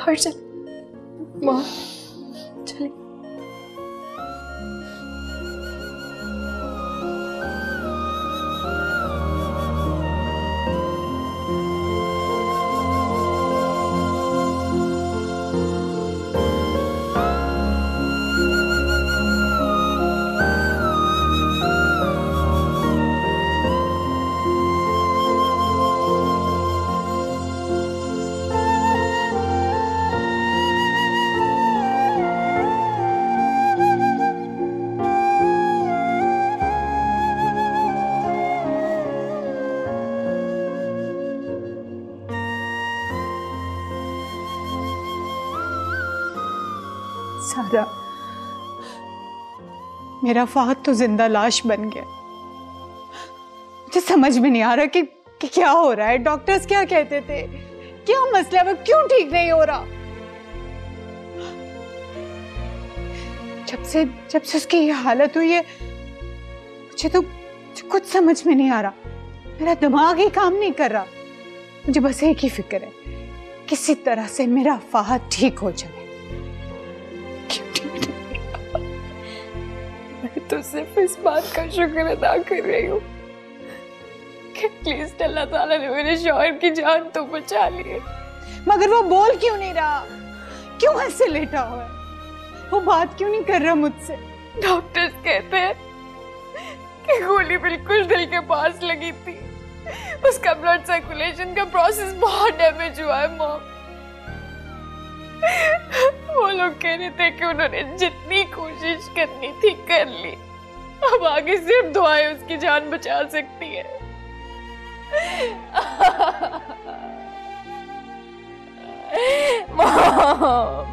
बाहर चल माँ, चले। सारा, मेरा फहद तो जिंदा लाश बन गया। मुझे समझ में नहीं आ रहा कि क्या हो रहा है। डॉक्टर्स क्या कहते थे, क्या मसला है, क्यों ठीक नहीं हो रहा? जब से उसकी ये हालत हुई है, मुझे तो कुछ समझ में नहीं आ रहा। मेरा दिमाग ही काम नहीं कर रहा। मुझे बस एक ही फिक्र है, किसी तरह से मेरा फहद ठीक हो जाए। मैं तो सिर्फ इस बात का शुक्र अदा कर रही हूँ कि एटलीस्ट अल्लाह ताला ने मेरे शौहर की जान तो बचा ली है। मगर वो बोल क्यों नहीं रहा? क्यों ऐसे लेटा हुआ है? वो बात क्यों नहीं कर रहा मुझसे? डॉक्टर्स कहते हैं कि गोली बिल्कुल दिल के पास लगी थी। उसका ब्लड सर्कुलेशन का प्रोसेस बहुत डैमेज हुआ है मॉम। वो लोग कह रहे थे कि उन्होंने जितनी कोशिश करनी थी कर ली, अब आगे सिर्फ दुआएं उसकी जान बचा सकती है। मॉम,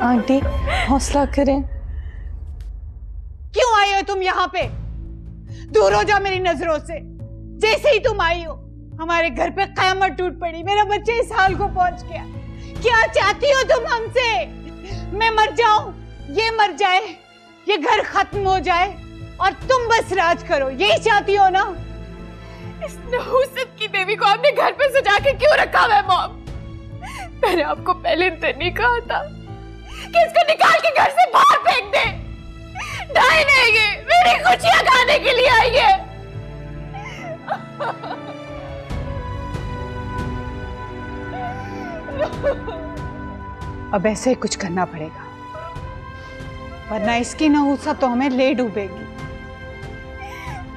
आंटी हौसला करें। क्यों आई हो तुम यहाँ पे? दूर हो जाओ मेरी नजरों से। जैसे ही तुम आई हो, हमारे घर पे कयामत टूट पड़ी। मेरा बच्चा इस हाल को पहुंच गया। क्या चाहती हो तुम हमसे? मैं मर जाऊं, ये मर जाए, ये घर खत्म हो जाए और तुम बस राज करो, यही चाहती हो ना? इस नहुसत की देवी को आपने घर पे सजा के क्यों रखा है मॉम? मैंने आपको पहले तो नहीं कहा था कि इसको निकाल के घर से बाहर फेंक दे? नहीं नहीं, ये मेरी खुशियां खाने के लिए आई है। अब ऐसे ही कुछ करना पड़ेगा, वरना इसकी नहुसत तो हमें ले डूबेगी।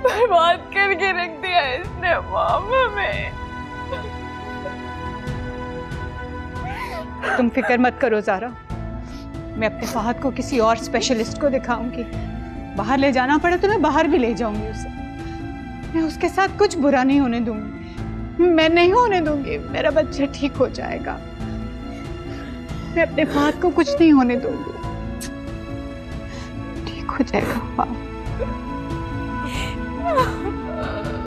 बर्बाद करके रख दिया इसने मॉम हमें। तुम फिक्र मत करो ज़ारा, मैं अपने फहद को किसी और स्पेशलिस्ट को दिखाऊंगी। बाहर ले जाना पड़े तो मैं बाहर भी ले जाऊंगी उसे। मैं उसके साथ कुछ बुरा नहीं होने दूंगी, मैं नहीं होने दूंगी। मेरा बच्चा ठीक हो जाएगा। मैं अपने फहद को कुछ नहीं होने दूंगी, ठीक हो जाएगा।